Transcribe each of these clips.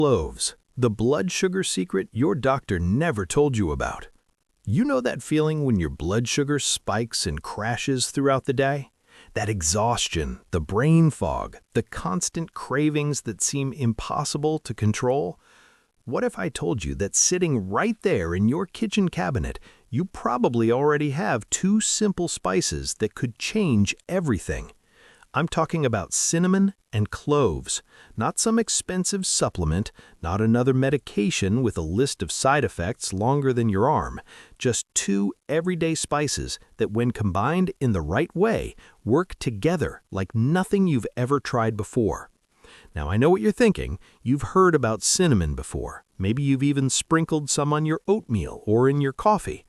Cloves, the blood sugar secret your doctor never told you about. You know that feeling when your blood sugar spikes and crashes throughout the day? That exhaustion, the brain fog, the constant cravings that seem impossible to control? What if I told you that sitting right there in your kitchen cabinet, you probably already have two simple spices that could change everything? I'm talking about cinnamon and cloves, not some expensive supplement, not another medication with a list of side effects longer than your arm, just two everyday spices that, when combined in the right way, work together like nothing you've ever tried before. Now, I know what you're thinking. You've heard about cinnamon before. Maybe you've even sprinkled some on your oatmeal or in your coffee.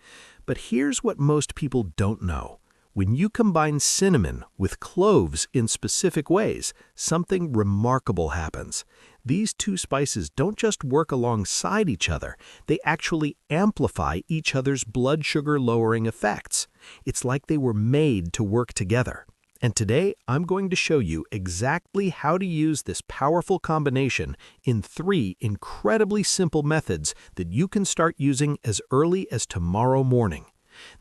But here's what most people don't know. When you combine cinnamon with cloves in specific ways, something remarkable happens. These two spices don't just work alongside each other, they actually amplify each other's blood sugar lowering effects. It's like they were made to work together. And today, I'm going to show you exactly how to use this powerful combination in 3 incredibly simple methods that you can start using as early as tomorrow morning.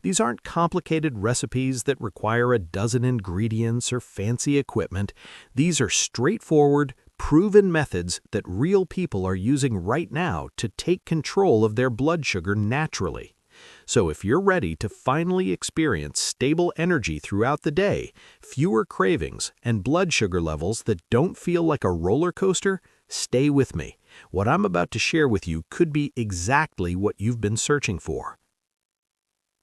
These aren't complicated recipes that require a dozen ingredients or fancy equipment. These are straightforward, proven methods that real people are using right now to take control of their blood sugar naturally. So if you're ready to finally experience stable energy throughout the day, fewer cravings, and blood sugar levels that don't feel like a roller coaster, stay with me. What I'm about to share with you could be exactly what you've been searching for.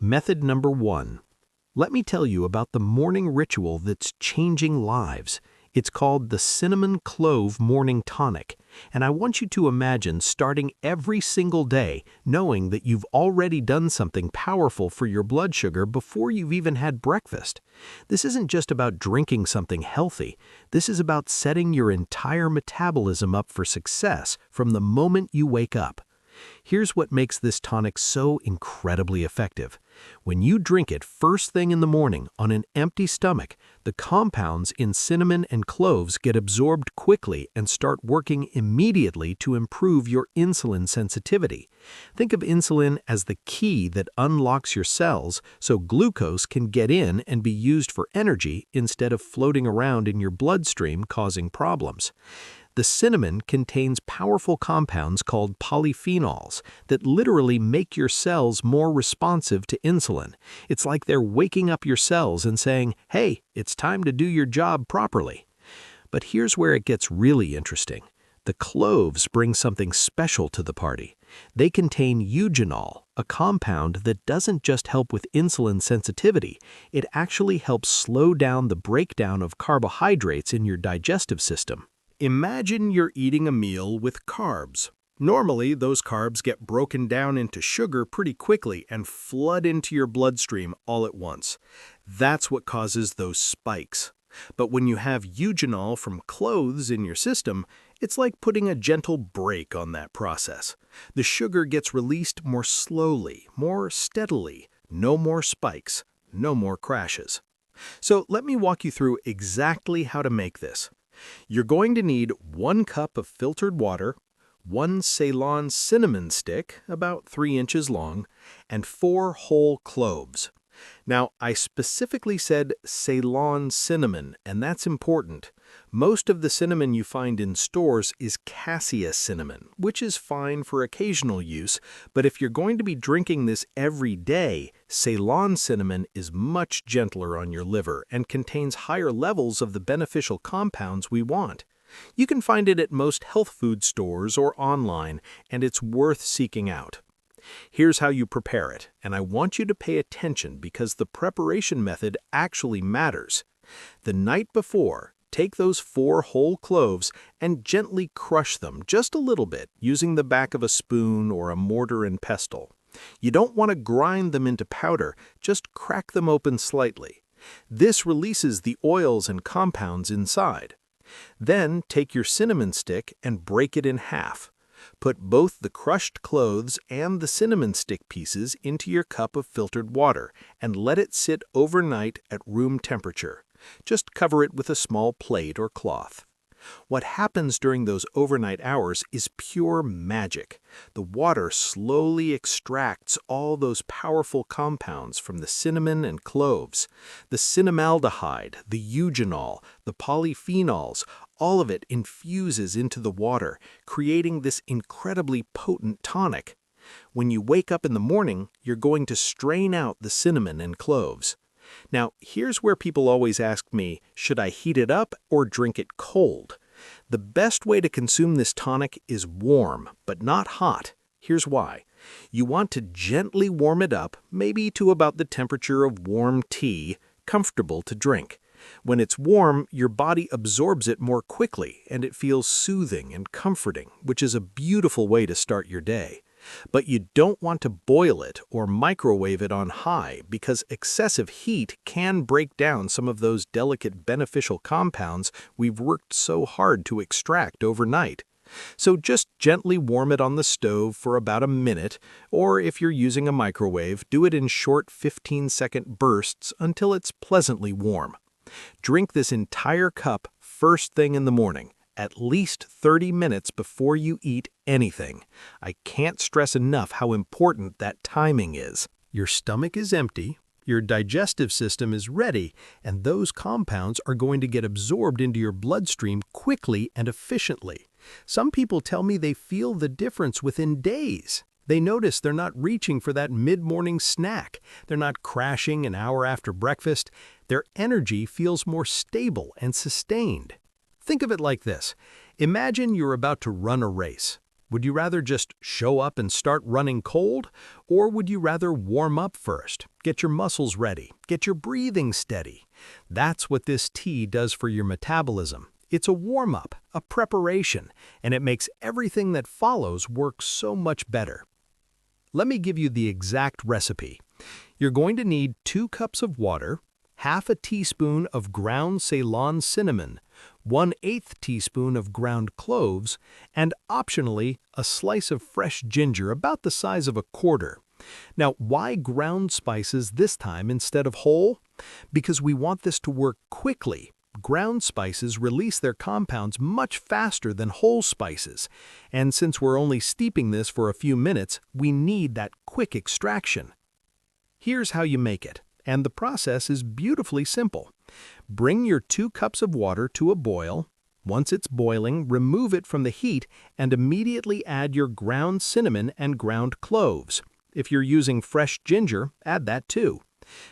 Method number 1. Let me tell you about the morning ritual that's changing lives. It's called the Cinnamon Clove Morning Tonic, and I want you to imagine starting every single day knowing that you've already done something powerful for your blood sugar before you've even had breakfast. This isn't just about drinking something healthy. This is about setting your entire metabolism up for success from the moment you wake up. Here's what makes this tonic so incredibly effective. When you drink it first thing in the morning on an empty stomach, the compounds in cinnamon and cloves get absorbed quickly and start working immediately to improve your insulin sensitivity. Think of insulin as the key that unlocks your cells so glucose can get in and be used for energy instead of floating around in your bloodstream causing problems. The cinnamon contains powerful compounds called polyphenols that literally make your cells more responsive to insulin. It's like they're waking up your cells and saying, hey, it's time to do your job properly. But here's where it gets really interesting. The cloves bring something special to the party. They contain eugenol, a compound that doesn't just help with insulin sensitivity, it actually helps slow down the breakdown of carbohydrates in your digestive system. Imagine you're eating a meal with carbs. Normally, those carbs get broken down into sugar pretty quickly and flood into your bloodstream all at once. That's what causes those spikes. But when you have eugenol from cloves in your system, it's like putting a gentle brake on that process. The sugar gets released more slowly, more steadily. No more spikes, no more crashes. So let me walk you through exactly how to make this. You're going to need 1 cup of filtered water, 1 Ceylon cinnamon stick, about 3 inches long, and 4 whole cloves. Now, I specifically said Ceylon cinnamon, and that's important. Most of the cinnamon you find in stores is cassia cinnamon, which is fine for occasional use, but if you're going to be drinking this every day, Ceylon cinnamon is much gentler on your liver and contains higher levels of the beneficial compounds we want. You can find it at most health food stores or online, and it's worth seeking out. Here's how you prepare it, and I want you to pay attention because the preparation method actually matters. The night before, take those 4 whole cloves and gently crush them just a little bit using the back of a spoon or a mortar and pestle. You don't want to grind them into powder, just crack them open slightly. This releases the oils and compounds inside. Then take your cinnamon stick and break it in half. Put both the crushed cloves and the cinnamon stick pieces into your cup of filtered water and let it sit overnight at room temperature. Just cover it with a small plate or cloth. What happens during those overnight hours is pure magic. The water slowly extracts all those powerful compounds from the cinnamon and cloves. The cinnamaldehyde, the eugenol, the polyphenols, all of it infuses into the water, creating this incredibly potent tonic. When you wake up in the morning, you're going to strain out the cinnamon and cloves. Now, here's where people always ask me, should I heat it up or drink it cold? The best way to consume this tonic is warm, but not hot. Here's why. You want to gently warm it up, maybe to about the temperature of warm tea, comfortable to drink. When it's warm, your body absorbs it more quickly, and it feels soothing and comforting, which is a beautiful way to start your day. But you don't want to boil it or microwave it on high because excessive heat can break down some of those delicate beneficial compounds we've worked so hard to extract overnight. So just gently warm it on the stove for about a minute, or if you're using a microwave, do it in short 15-second bursts until it's pleasantly warm. Drink this entire cup first thing in the morning, at least 30 minutes before you eat anything. I can't stress enough how important that timing is. Your stomach is empty, your digestive system is ready, and those compounds are going to get absorbed into your bloodstream quickly and efficiently. Some people tell me they feel the difference within days. They notice they're not reaching for that mid-morning snack. They're not crashing an hour after breakfast. Their energy feels more stable and sustained. Think of it like this. Imagine you're about to run a race. Would you rather just show up and start running cold? Or would you rather warm up first, get your muscles ready, get your breathing steady? That's what this tea does for your metabolism. It's a warm-up, a preparation, and it makes everything that follows work so much better. Let me give you the exact recipe. You're going to need 2 cups of water, half a teaspoon of ground Ceylon cinnamon, 1/8 teaspoon of ground cloves, and optionally a slice of fresh ginger about the size of a quarter. Now, why ground spices this time instead of whole? Because we want this to work quickly. Ground spices release their compounds much faster than whole spices, and since we're only steeping this for a few minutes, we need that quick extraction. Here's how you make it, and the process is beautifully simple. Bring your 2 cups of water to a boil. Once it's boiling, remove it from the heat and immediately add your ground cinnamon and ground cloves. If you're using fresh ginger, add that too.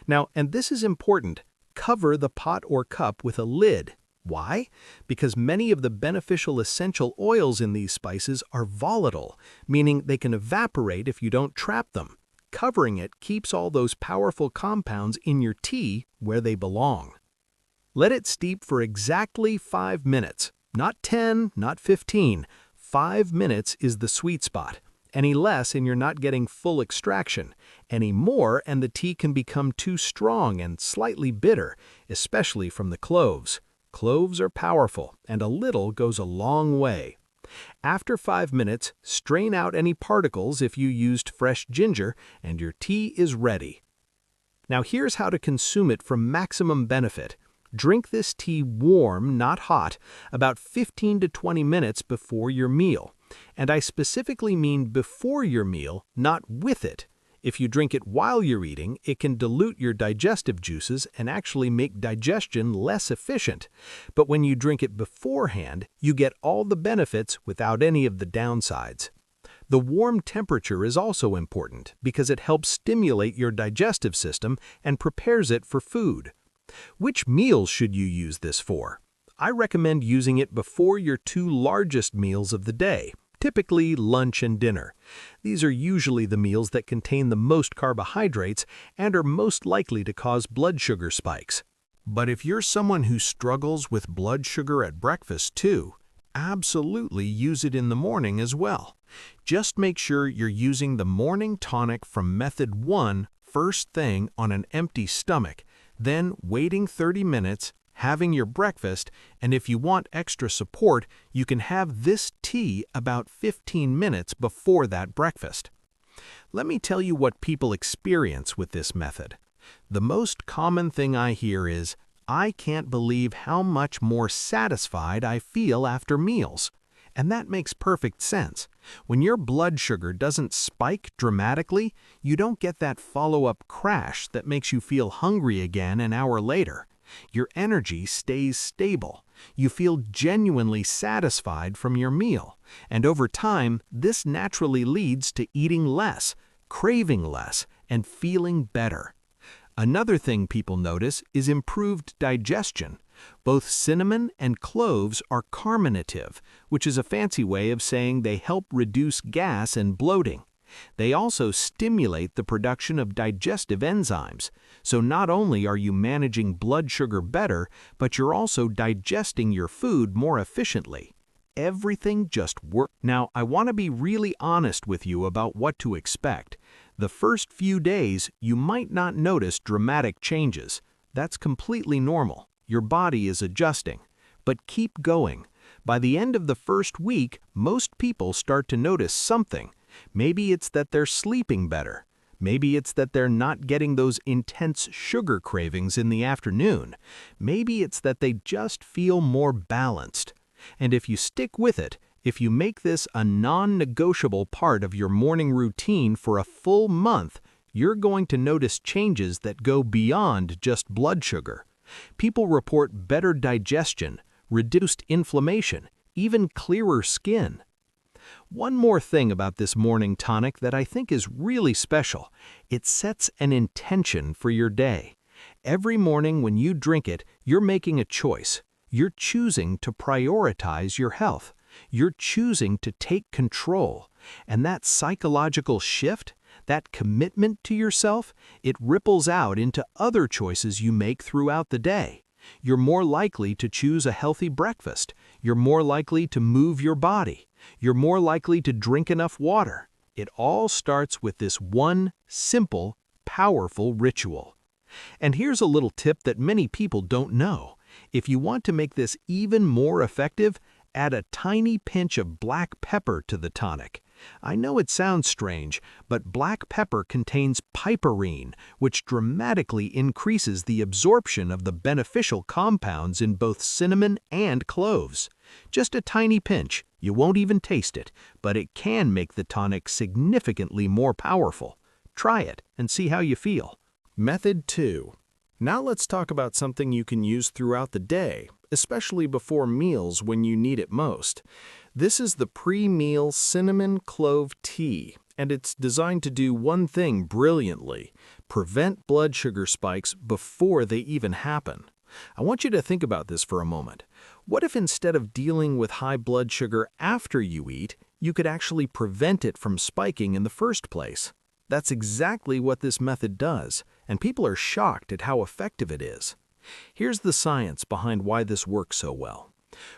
Now, and this is important, cover the pot or cup with a lid. Why? Because many of the beneficial essential oils in these spices are volatile, meaning they can evaporate if you don't trap them. Covering it keeps all those powerful compounds in your tea where they belong. Let it steep for exactly 5 minutes. Not 10, not 15. 5 minutes is the sweet spot. Any less and you're not getting full extraction. Any more and the tea can become too strong and slightly bitter, especially from the cloves. Cloves are powerful, and a little goes a long way. After 5 minutes, strain out any particles if you used fresh ginger, and your tea is ready. Now here's how to consume it for maximum benefit. Drink this tea warm, not hot, about 15 to 20 minutes before your meal. And I specifically mean before your meal, not with it. If you drink it while you're eating, it can dilute your digestive juices and actually make digestion less efficient. But when you drink it beforehand, you get all the benefits without any of the downsides. The warm temperature is also important because it helps stimulate your digestive system and prepares it for food. Which meals should you use this for? I recommend using it before your 2 largest meals of the day, typically lunch and dinner. These are usually the meals that contain the most carbohydrates and are most likely to cause blood sugar spikes. But if you're someone who struggles with blood sugar at breakfast too, absolutely use it in the morning as well. Just make sure you're using the Morning Tonic from Method 1 first thing on an empty stomach, then waiting 30 minutes, having your breakfast, and if you want extra support, you can have this tea about 15 minutes before that breakfast. Let me tell you what people experience with this method. The most common thing I hear is, I can't believe how much more satisfied I feel after meals. And that makes perfect sense. When your blood sugar doesn't spike dramatically, you don't get that follow-up crash that makes you feel hungry again an hour later. Your energy stays stable. You feel genuinely satisfied from your meal. And over time, this naturally leads to eating less, craving less, and feeling better. Another thing people notice is improved digestion. Both cinnamon and cloves are carminative, which is a fancy way of saying they help reduce gas and bloating. They also stimulate the production of digestive enzymes, so not only are you managing blood sugar better, but you're also digesting your food more efficiently. Everything just works. Now, I want to be really honest with you about what to expect. The first few days, you might not notice dramatic changes. That's completely normal. Your body is adjusting. But keep going. By the end of the first week, most people start to notice something. Maybe it's that they're sleeping better. Maybe it's that they're not getting those intense sugar cravings in the afternoon. Maybe it's that they just feel more balanced. And if you stick with it, if you make this a non-negotiable part of your morning routine for a full month, you're going to notice changes that go beyond just blood sugar. People report better digestion, reduced inflammation, even clearer skin. One more thing about this morning tonic that I think is really special. It sets an intention for your day. Every morning when you drink it, you're making a choice. You're choosing to prioritize your health. You're choosing to take control. And that psychological shift, that commitment to yourself, it ripples out into other choices you make throughout the day. You're more likely to choose a healthy breakfast. You're more likely to move your body. You're more likely to drink enough water. It all starts with this one simple, powerful ritual. And here's a little tip that many people don't know. If you want to make this even more effective, add a tiny pinch of black pepper to the tonic. I know it sounds strange, but black pepper contains piperine, which dramatically increases the absorption of the beneficial compounds in both cinnamon and cloves. Just a tiny pinch, you won't even taste it, but it can make the tonic significantly more powerful. Try it and see how you feel. Method 2. Now let's talk about something you can use throughout the day, especially before meals when you need it most. This is the pre-meal cinnamon clove tea, and it's designed to do one thing brilliantly: prevent blood sugar spikes before they even happen. I want you to think about this for a moment. What if instead of dealing with high blood sugar after you eat, you could actually prevent it from spiking in the first place? That's exactly what this method does, and people are shocked at how effective it is. Here's the science behind why this works so well.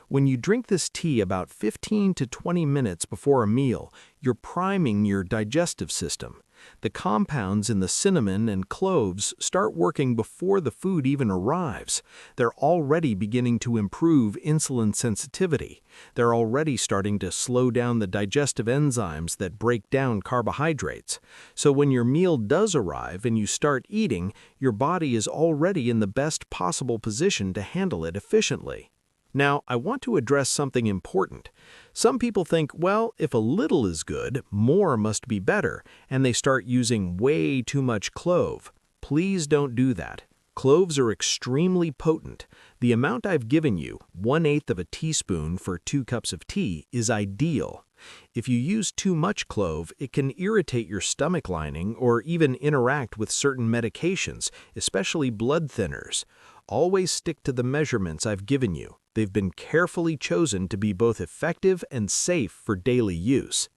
When you drink this tea about 15 to 20 minutes before a meal, you're priming your digestive system. The compounds in the cinnamon and cloves start working before the food even arrives. They're already beginning to improve insulin sensitivity. They're already starting to slow down the digestive enzymes that break down carbohydrates. So when your meal does arrive and you start eating, your body is already in the best possible position to handle it efficiently. Now, I want to address something important. Some people think, well, if a little is good, more must be better, and they start using way too much clove. Please don't do that. Cloves are extremely potent. The amount I've given you, 1/8 of a teaspoon for 2 cups of tea, is ideal. If you use too much clove, it can irritate your stomach lining or even interact with certain medications, especially blood thinners. Always stick to the measurements I've given you. They've been carefully chosen to be both effective and safe for daily use.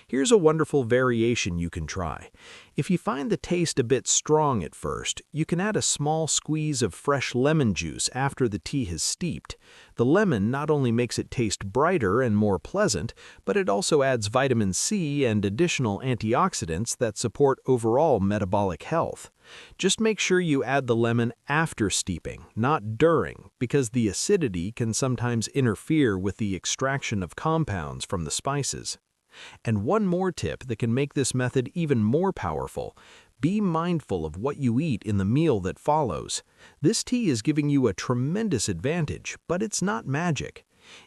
Here's a wonderful variation you can try. If you find the taste a bit strong at first, you can add a small squeeze of fresh lemon juice after the tea has steeped. The lemon not only makes it taste brighter and more pleasant, but it also adds vitamin C and additional antioxidants that support overall metabolic health. Just make sure you add the lemon after steeping, not during, because the acidity can sometimes interfere with the extraction of compounds from the spices. And one more tip that can make this method even more powerful: Be mindful of what you eat in the meal that follows. This tea is giving you a tremendous advantage, but it's not magic.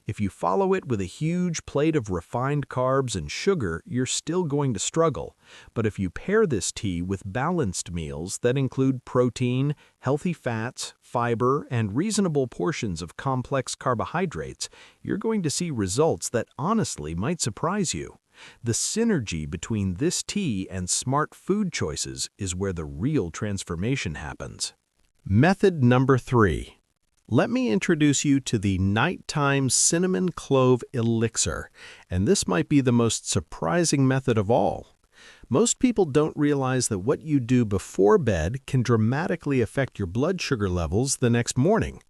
If you follow it with a huge plate of refined carbs and sugar, you're still going to struggle. But if you pair this tea with balanced meals that include protein, healthy fats, fiber, and reasonable portions of complex carbohydrates, you're going to see results that honestly might surprise you. The synergy between this tea and smart food choices is where the real transformation happens. Method number 3. Let me introduce you to the nighttime cinnamon clove elixir, and this might be the most surprising method of all. Most people don't realize that what you do before bed can dramatically affect your blood sugar levels the next morning.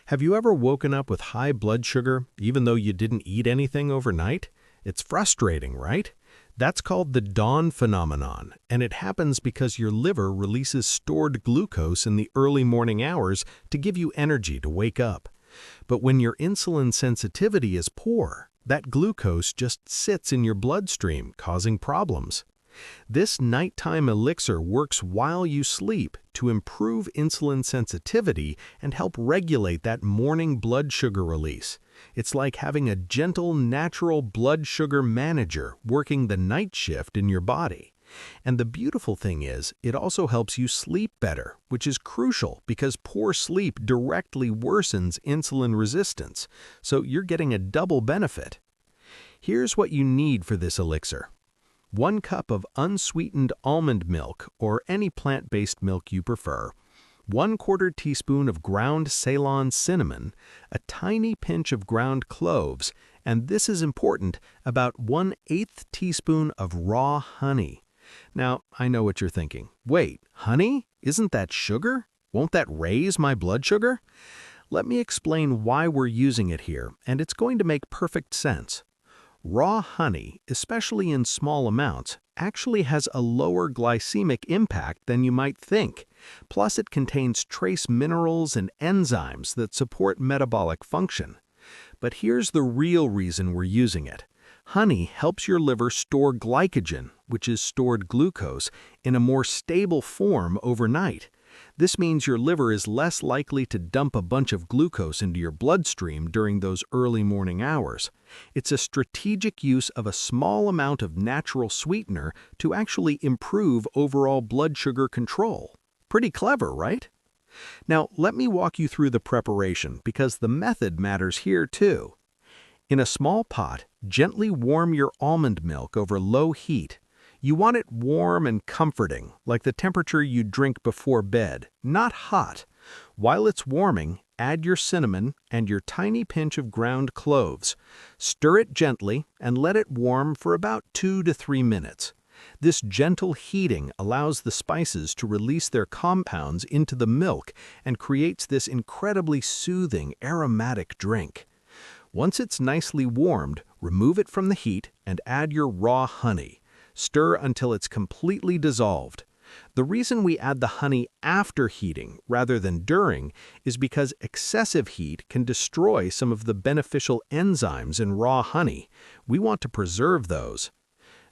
Have you ever woken up with high blood sugar even though you didn't eat anything overnight? It's frustrating, right? That's called the dawn phenomenon, and it happens because your liver releases stored glucose in the early morning hours to give you energy to wake up. But when your insulin sensitivity is poor, that glucose just sits in your bloodstream, causing problems. This nighttime elixir works while you sleep to improve insulin sensitivity and help regulate that morning blood sugar release. It's like having a gentle, natural blood sugar manager working the night shift in your body. And the beautiful thing is, it also helps you sleep better, which is crucial because poor sleep directly worsens insulin resistance, so you're getting a double benefit. Here's what you need for this elixir. 1 cup of unsweetened almond milk or any plant-based milk you prefer, 1/4 teaspoon of ground Ceylon cinnamon, a tiny pinch of ground cloves, and this is important, about 1/8 teaspoon of raw honey. Now, I know what you're thinking. Wait, honey? Isn't that sugar? Won't that raise my blood sugar? Let me explain why we're using it here, and it's going to make perfect sense. Raw honey, especially in small amounts, actually has a lower glycemic impact than you might think. Plus, it contains trace minerals and enzymes that support metabolic function. But here's the real reason we're using it. Honey helps your liver store glycogen, which is stored glucose, in a more stable form overnight. This means your liver is less likely to dump a bunch of glucose into your bloodstream during those early morning hours. It's a strategic use of a small amount of natural sweetener to actually improve overall blood sugar control. Pretty clever, right? Now, let me walk you through the preparation because the method matters here too. In a small pot, gently warm your almond milk over low heat. You want it warm and comforting, like the temperature you drink before bed, not hot. While it's warming, add your cinnamon and your tiny pinch of ground cloves. Stir it gently and let it warm for about 2 to 3 minutes. This gentle heating allows the spices to release their compounds into the milk and creates this incredibly soothing, aromatic drink. Once it's nicely warmed, remove it from the heat and add your raw honey. Stir until it's completely dissolved. The reason we add the honey after heating rather than during is because excessive heat can destroy some of the beneficial enzymes in raw honey. We want to preserve those.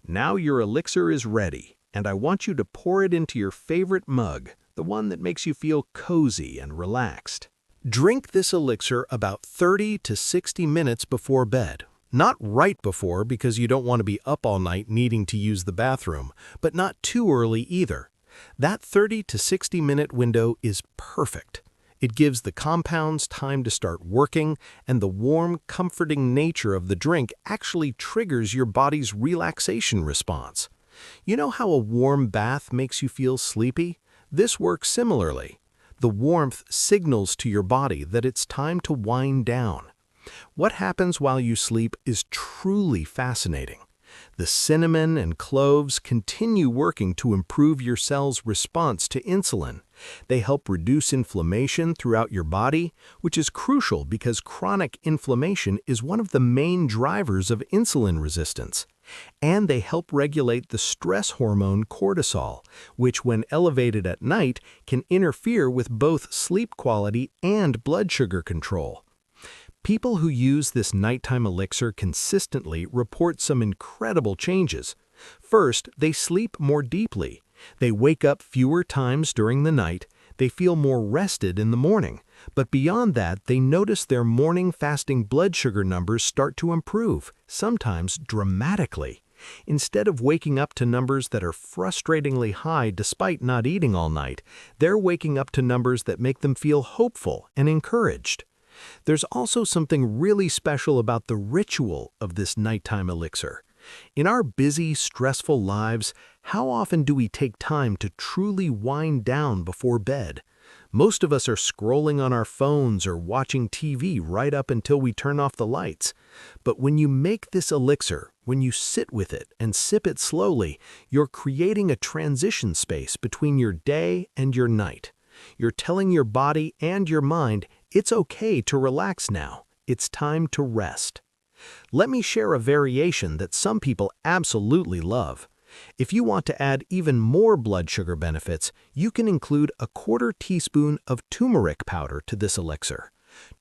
Now your elixir is ready, and I want you to pour it into your favorite mug, the one that makes you feel cozy and relaxed. Drink this elixir about 30 to 60 minutes before bed. Not right before because you don't want to be up all night needing to use the bathroom, but not too early either. That 30 to 60 minute window is perfect. It gives the compounds time to start working, and the warm, comforting nature of the drink actually triggers your body's relaxation response. You know how a warm bath makes you feel sleepy? This works similarly. The warmth signals to your body that it's time to wind down. What happens while you sleep is truly fascinating. The cinnamon and cloves continue working to improve your cell's response to insulin. They help reduce inflammation throughout your body, which is crucial because chronic inflammation is one of the main drivers of insulin resistance. And they help regulate the stress hormone cortisol, which when elevated at night can interfere with both sleep quality and blood sugar control. People who use this nighttime elixir consistently report some incredible changes. First, they sleep more deeply. They wake up fewer times during the night, they feel more rested in the morning, but beyond that, they notice their morning fasting blood sugar numbers start to improve, sometimes dramatically. Instead of waking up to numbers that are frustratingly high despite not eating all night, they're waking up to numbers that make them feel hopeful and encouraged. There's also something really special about the ritual of this nighttime elixir. In our busy, stressful lives, how often do we take time to truly wind down before bed? Most of us are scrolling on our phones or watching TV right up until we turn off the lights. But when you make this elixir, when you sit with it and sip it slowly, you're creating a transition space between your day and your night. You're telling your body and your mind, it's okay to relax now. It's time to rest. Let me share a variation that some people absolutely love. If you want to add even more blood sugar benefits, you can include a 1/4 teaspoon of turmeric powder to this elixir.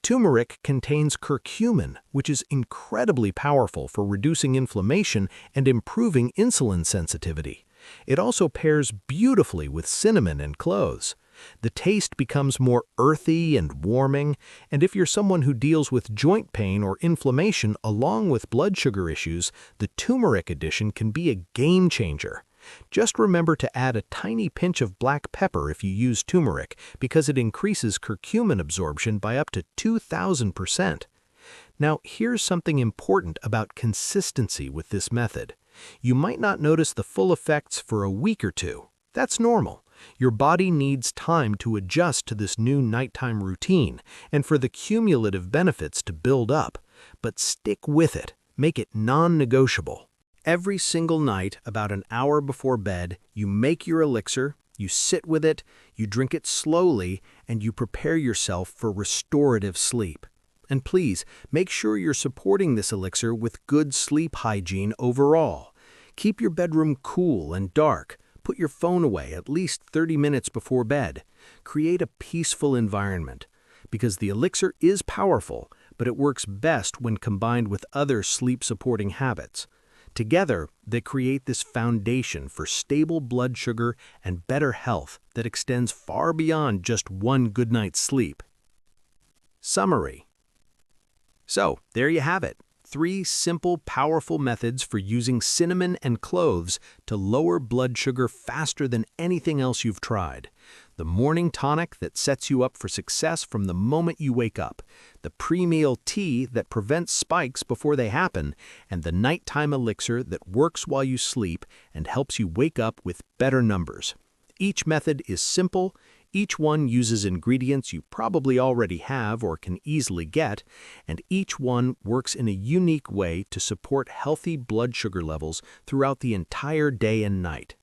Turmeric contains curcumin, which is incredibly powerful for reducing inflammation and improving insulin sensitivity. It also pairs beautifully with cinnamon and cloves. The taste becomes more earthy and warming, and if you're someone who deals with joint pain or inflammation along with blood sugar issues, the turmeric addition can be a game changer. Just remember to add a tiny pinch of black pepper if you use turmeric, because it increases curcumin absorption by up to 2,000%. Now, here's something important about consistency with this method. You might not notice the full effects for a week or two. That's normal. Your body needs time to adjust to this new nighttime routine and for the cumulative benefits to build up. But stick with it. Make it non-negotiable. Every single night, about an hour before bed, you make your elixir, you sit with it, you drink it slowly, and you prepare yourself for restorative sleep. And please, make sure you're supporting this elixir with good sleep hygiene overall. Keep your bedroom cool and dark. Put your phone away at least 30 minutes before bed. Create a peaceful environment, because the elixir is powerful, but it works best when combined with other sleep-supporting habits. Together, they create this foundation for stable blood sugar and better health that extends far beyond just one good night's sleep. Summary. So, there you have it. 3 simple, powerful methods for using cinnamon and cloves to lower blood sugar faster than anything else you've tried. The morning tonic that sets you up for success from the moment you wake up, the pre-meal tea that prevents spikes before they happen, and the nighttime elixir that works while you sleep and helps you wake up with better numbers. Each method is simple. Each one uses ingredients you probably already have or can easily get, and each one works in a unique way to support healthy blood sugar levels throughout the entire day and night.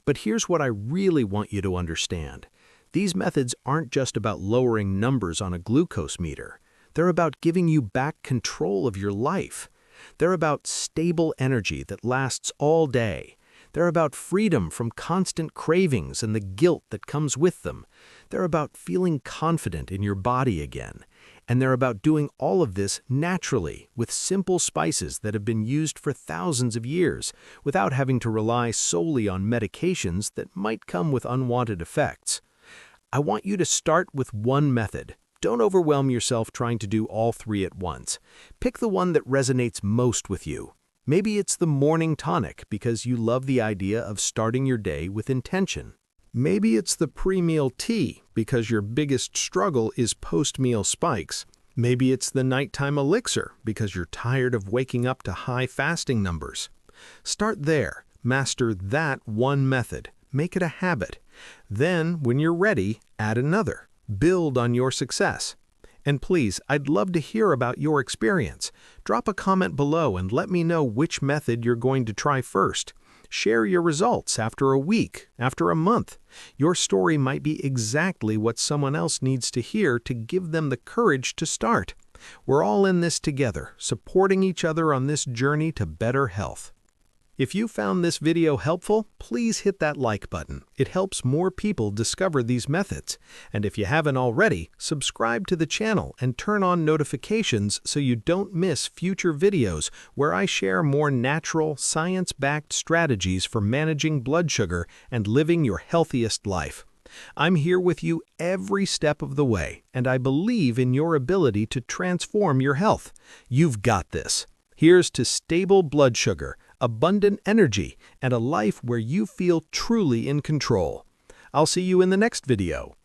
But here's what I really want you to understand. These methods aren't just about lowering numbers on a glucose meter. They're about giving you back control of your life. They're about stable energy that lasts all day. They're about freedom from constant cravings and the guilt that comes with them. They're about feeling confident in your body again. And they're about doing all of this naturally with simple spices that have been used for thousands of years, without having to rely solely on medications that might come with unwanted effects. I want you to start with one method. Don't overwhelm yourself trying to do all 3 at once. Pick the one that resonates most with you. Maybe it's the morning tonic because you love the idea of starting your day with intention. Maybe it's the pre-meal tea because your biggest struggle is post-meal spikes. Maybe it's the nighttime elixir because you're tired of waking up to high fasting numbers. Start there. Master that one method. Make it a habit. Then, when you're ready, add another. Build on your success. And please, I'd love to hear about your experience. Drop a comment below and let me know which method you're going to try first. Share your results after a week, after a month. Your story might be exactly what someone else needs to hear to give them the courage to start. We're all in this together, supporting each other on this journey to better health. If you found this video helpful, please hit that like button. It helps more people discover these methods. And if you haven't already, subscribe to the channel and turn on notifications so you don't miss future videos where I share more natural, science-backed strategies for managing blood sugar and living your healthiest life. I'm here with you every step of the way, and I believe in your ability to transform your health. You've got this. Here's to stable blood sugar, abundant energy, and a life where you feel truly in control. I'll see you in the next video.